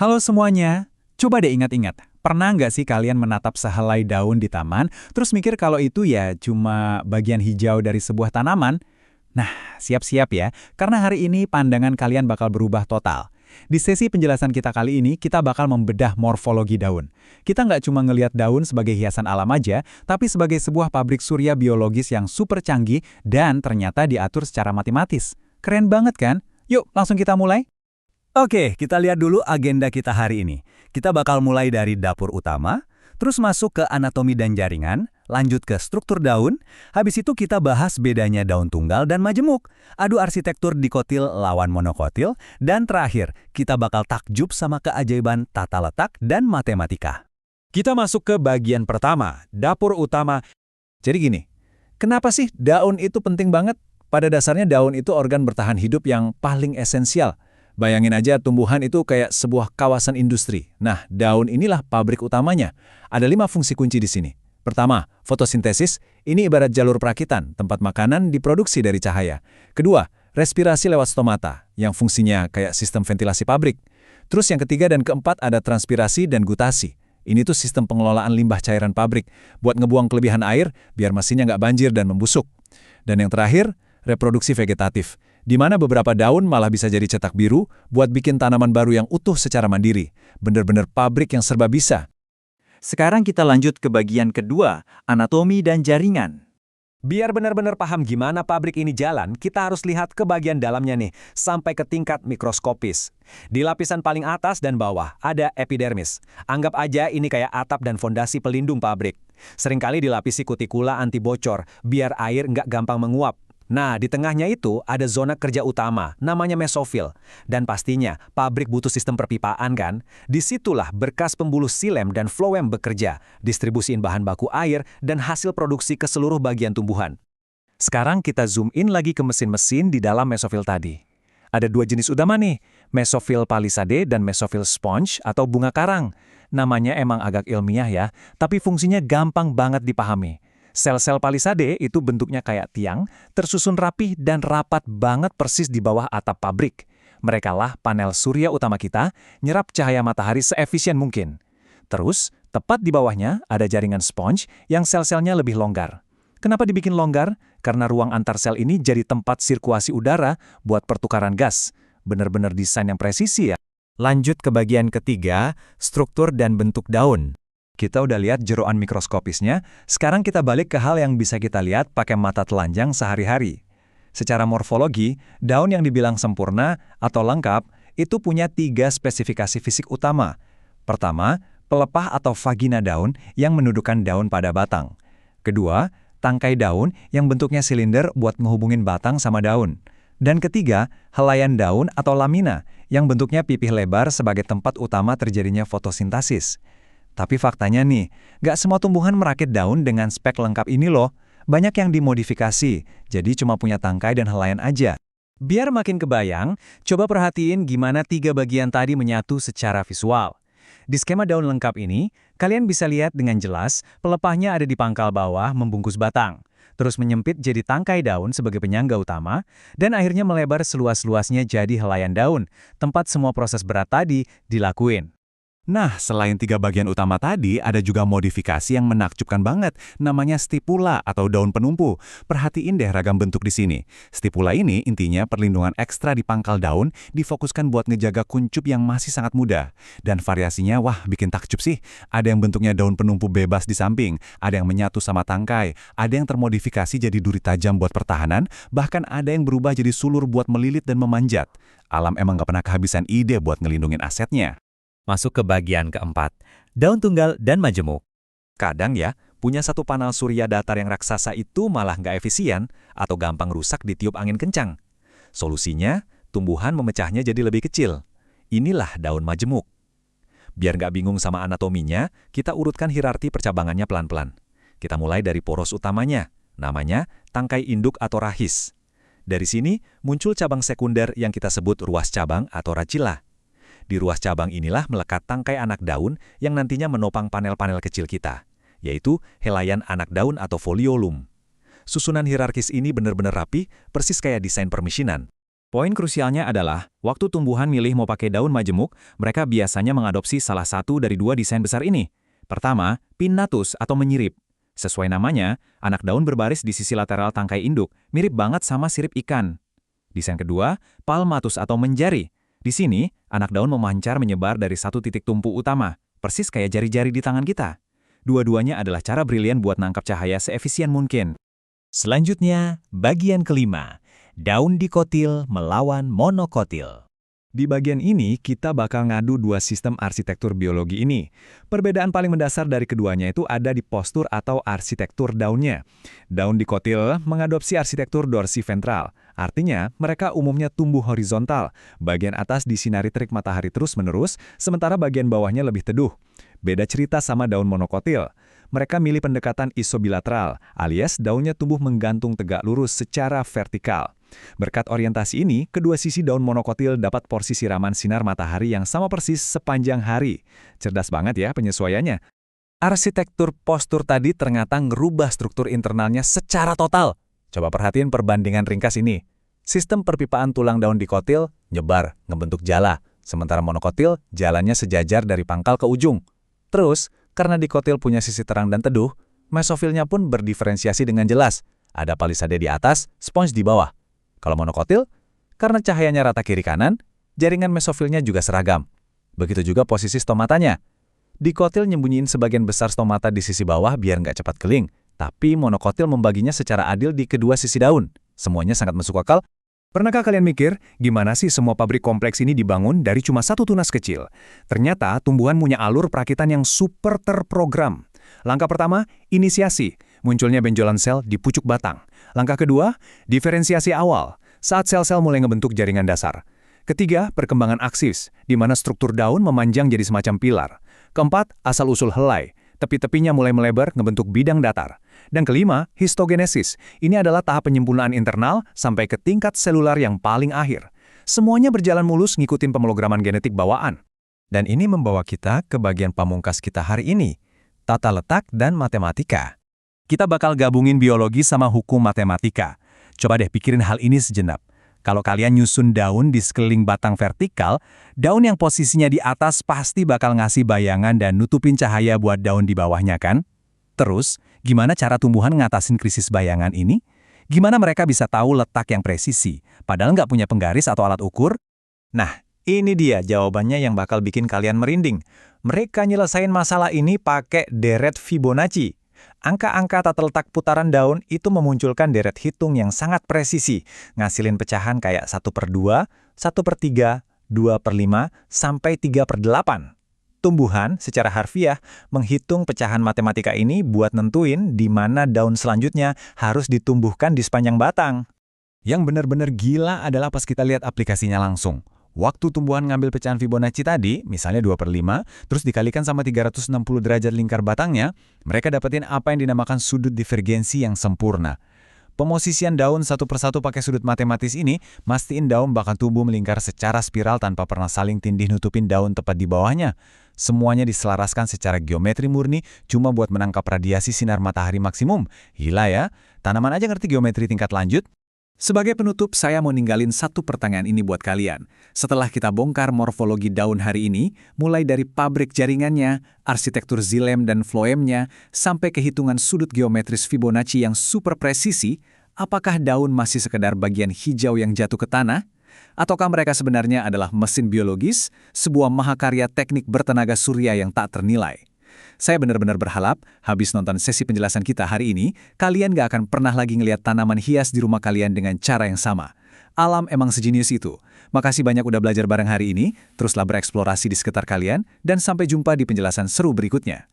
Halo semuanya, coba deh ingat-ingat. Pernah nggak sih kalian menatap sehelai daun di taman, terus mikir kalau itu ya cuma bagian hijau dari sebuah tanaman? Nah, siap-siap ya, karena hari ini pandangan kalian bakal berubah total. Di sesi penjelasan kita kali ini, kita bakal membedah morfologi daun. Kita nggak cuma ngelihat daun sebagai hiasan alam aja, tapi sebagai sebuah pabrik surya biologis yang super canggih dan ternyata diatur secara matematis. Keren banget kan? Yuk, langsung kita mulai. Oke, kita lihat dulu agenda kita hari ini. Kita bakal mulai dari dapur utama, terus masuk ke anatomi dan jaringan, lanjut ke struktur daun, habis itu kita bahas bedanya daun tunggal dan majemuk, adu arsitektur dikotil lawan monokotil, dan terakhir, kita bakal takjub sama keajaiban tata letak dan matematika. Kita masuk ke bagian pertama, dapur utama. Jadi gini, kenapa sih daun itu penting banget? Pada dasarnya daun itu organ bertahan hidup yang paling esensial. Bayangin aja tumbuhan itu kayak sebuah kawasan industri. Nah, daun inilah pabrik utamanya. Ada 5 fungsi kunci di sini. Pertama, fotosintesis. Ini ibarat jalur perakitan, tempat makanan diproduksi dari cahaya. Kedua, respirasi lewat stomata, yang fungsinya kayak sistem ventilasi pabrik. Terus yang ketiga dan keempat ada transpirasi dan gutasi. Ini tuh sistem pengelolaan limbah cairan pabrik, buat ngebuang kelebihan air, biar mesinnya nggak banjir dan membusuk. Dan yang terakhir, reproduksi vegetatif, di mana beberapa daun malah bisa jadi cetak biru buat bikin tanaman baru yang utuh secara mandiri. Bener-bener pabrik yang serba bisa. Sekarang kita lanjut ke bagian kedua, anatomi dan jaringan. Biar benar-benar paham gimana pabrik ini jalan, kita harus lihat ke bagian dalamnya nih, sampai ke tingkat mikroskopis. Di lapisan paling atas dan bawah, ada epidermis. Anggap aja ini kayak atap dan fondasi pelindung pabrik. Seringkali dilapisi kutikula anti bocor, biar air nggak gampang menguap. Nah, di tengahnya itu ada zona kerja utama, namanya mesofil. Dan pastinya, pabrik butuh sistem perpipaan kan? Disitulah berkas pembuluh silem dan floem bekerja, distribusiin bahan baku air, dan hasil produksi ke seluruh bagian tumbuhan. Sekarang kita zoom in lagi ke mesin-mesin di dalam mesofil tadi. Ada 2 jenis utama nih, mesofil palisade dan mesofil sponge atau bunga karang. Namanya emang agak ilmiah ya, tapi fungsinya gampang banget dipahami. Sel-sel palisade itu bentuknya kayak tiang, tersusun rapih dan rapat banget persis di bawah atap pabrik. Merekalah panel surya utama kita, nyerap cahaya matahari seefisien mungkin. Terus, tepat di bawahnya ada jaringan sponge yang sel-selnya lebih longgar. Kenapa dibikin longgar? Karena ruang antar sel ini jadi tempat sirkulasi udara buat pertukaran gas. Bener-bener desain yang presisi ya. Lanjut ke bagian ketiga, struktur dan bentuk daun. Kita udah lihat jeroan mikroskopisnya, sekarang kita balik ke hal yang bisa kita lihat pakai mata telanjang sehari-hari. Secara morfologi, daun yang dibilang sempurna atau lengkap itu punya 3 spesifikasi fisik utama. Pertama, pelepah atau vagina daun yang menundukkan daun pada batang. Kedua, tangkai daun yang bentuknya silinder buat ngehubungin batang sama daun. Dan ketiga, helaian daun atau lamina yang bentuknya pipih lebar sebagai tempat utama terjadinya fotosintesis. Tapi faktanya nih, nggak semua tumbuhan merakit daun dengan spek lengkap ini loh. Banyak yang dimodifikasi, jadi cuma punya tangkai dan helaian aja. Biar makin kebayang, coba perhatiin gimana 3 bagian tadi menyatu secara visual. Di skema daun lengkap ini, kalian bisa lihat dengan jelas pelepahnya ada di pangkal bawah membungkus batang, terus menyempit jadi tangkai daun sebagai penyangga utama, dan akhirnya melebar seluas-luasnya jadi helaian daun, tempat semua proses berat tadi dilakuin. Nah, selain 3 bagian utama tadi, ada juga modifikasi yang menakjubkan banget, namanya stipula atau daun penumpu. Perhatiin deh ragam bentuk di sini. Stipula ini intinya perlindungan ekstra di pangkal daun, difokuskan buat ngejaga kuncup yang masih sangat muda. Dan variasinya, wah bikin takjub sih. Ada yang bentuknya daun penumpu bebas di samping, ada yang menyatu sama tangkai, ada yang termodifikasi jadi duri tajam buat pertahanan, bahkan ada yang berubah jadi sulur buat melilit dan memanjat. Alam emang gak pernah kehabisan ide buat ngelindungin asetnya. Masuk ke bagian keempat, daun tunggal dan majemuk. Kadang ya, punya satu panel surya datar yang raksasa itu malah nggak efisien atau gampang rusak ditiup angin kencang. Solusinya, tumbuhan memecahnya jadi lebih kecil. Inilah daun majemuk. Biar nggak bingung sama anatominya, kita urutkan hierarki percabangannya pelan-pelan. Kita mulai dari poros utamanya, namanya tangkai induk atau rahis. Dari sini muncul cabang sekunder yang kita sebut ruas cabang atau racilla. Di ruas cabang inilah melekat tangkai anak daun yang nantinya menopang panel-panel kecil kita, yaitu helaian anak daun atau foliolum. Susunan hierarkis ini benar-benar rapi, persis kayak desain permesinan. Poin krusialnya adalah, waktu tumbuhan milih mau pakai daun majemuk, mereka biasanya mengadopsi salah satu dari dua desain besar ini. Pertama, pinnatus atau menyirip. Sesuai namanya, anak daun berbaris di sisi lateral tangkai induk, mirip banget sama sirip ikan. Desain kedua, palmatus atau menjari. Di sini, anak daun memancar menyebar dari satu titik tumpu utama, persis kayak jari-jari di tangan kita. Dua-duanya adalah cara brilian buat nangkap cahaya seefisien mungkin. Selanjutnya, bagian kelima. Daun dikotil melawan monokotil. Di bagian ini, kita bakal ngadu dua sistem arsitektur biologi ini. Perbedaan paling mendasar dari keduanya itu ada di postur atau arsitektur daunnya. Daun dikotil mengadopsi arsitektur dorsiventral. Artinya, mereka umumnya tumbuh horizontal. Bagian atas disinari terik matahari terus-menerus, sementara bagian bawahnya lebih teduh. Beda cerita sama daun monokotil. Mereka milih pendekatan isobilateral, alias daunnya tumbuh menggantung tegak lurus secara vertikal. Berkat orientasi ini, kedua sisi daun monokotil dapat porsi siraman sinar matahari yang sama persis sepanjang hari. Cerdas banget ya penyesuaiannya. Arsitektur postur tadi ternyata ngerubah struktur internalnya secara total. Coba perhatiin perbandingan ringkas ini. Sistem perpipaan tulang daun dikotil nyebar, ngebentuk jala. Sementara monokotil, jalannya sejajar dari pangkal ke ujung. Terus, karena dikotil punya sisi terang dan teduh, mesofilnya pun berdiferensiasi dengan jelas. Ada palisade di atas, spons di bawah. Kalau monokotil, karena cahayanya rata kiri-kanan, jaringan mesofilnya juga seragam. Begitu juga posisi stomatanya. Dikotil nyembunyiin sebagian besar stomata di sisi bawah biar nggak cepat kering, tapi monokotil membaginya secara adil di kedua sisi daun. Semuanya sangat masuk akal. Pernahkah kalian mikir, gimana sih semua pabrik kompleks ini dibangun dari cuma satu tunas kecil? Ternyata tumbuhan punya alur perakitan yang super terprogram. Langkah pertama, inisiasi. Munculnya benjolan sel di pucuk batang. Langkah kedua, diferensiasi awal, saat sel-sel mulai ngebentuk jaringan dasar. Ketiga, perkembangan aksis, di mana struktur daun memanjang jadi semacam pilar. Keempat, asal-usul helai. Tepi-tepinya mulai melebar ngebentuk bidang datar. Dan kelima, histogenesis. Ini adalah tahap penyempurnaan internal sampai ke tingkat selular yang paling akhir. Semuanya berjalan mulus ngikutin pemrograman genetik bawaan. Dan ini membawa kita ke bagian pamungkas kita hari ini, tata letak dan matematika. Kita bakal gabungin biologi sama hukum matematika. Coba deh pikirin hal ini sejenak. Kalau kalian nyusun daun di sekeliling batang vertikal, daun yang posisinya di atas pasti bakal ngasih bayangan dan nutupin cahaya buat daun di bawahnya kan? Terus, gimana cara tumbuhan ngatasin krisis bayangan ini? Gimana mereka bisa tahu letak yang presisi, padahal nggak punya penggaris atau alat ukur? Nah, ini dia jawabannya yang bakal bikin kalian merinding. Mereka nyelesain masalah ini pakai deret Fibonacci. Angka-angka tata letak putaran daun itu memunculkan deret hitung yang sangat presisi, ngasilin pecahan kayak 1/2, 1/3, 2/5, sampai 3/8. Tumbuhan secara harfiah menghitung pecahan matematika ini buat nentuin di mana daun selanjutnya harus ditumbuhkan di sepanjang batang. Yang benar-benar gila adalah pas kita lihat aplikasinya langsung. Waktu tumbuhan ngambil pecahan Fibonacci tadi, misalnya 2/5, terus dikalikan sama 360 derajat lingkar batangnya, mereka dapetin apa yang dinamakan sudut divergensi yang sempurna. Pemosisian daun satu persatu pakai sudut matematis ini, mastiin daun bakal tumbuh melingkar secara spiral tanpa pernah saling tindih nutupin daun tepat di bawahnya. Semuanya diselaraskan secara geometri murni, cuma buat menangkap radiasi sinar matahari maksimum. Gila ya, tanaman aja ngerti geometri tingkat lanjut. Sebagai penutup, saya mau ninggalin satu pertanyaan ini buat kalian. Setelah kita bongkar morfologi daun hari ini, mulai dari pabrik jaringannya, arsitektur xilem dan floemnya, sampai kehitungan sudut geometris Fibonacci yang super presisi, apakah daun masih sekedar bagian hijau yang jatuh ke tanah? Ataukah mereka sebenarnya adalah mesin biologis, sebuah mahakarya teknik bertenaga surya yang tak ternilai? Saya benar-benar berharap, habis nonton sesi penjelasan kita hari ini, kalian gak akan pernah lagi ngelihat tanaman hias di rumah kalian dengan cara yang sama. Alam emang sejenius itu. Makasih banyak udah belajar bareng hari ini, teruslah bereksplorasi di sekitar kalian, dan sampai jumpa di penjelasan seru berikutnya.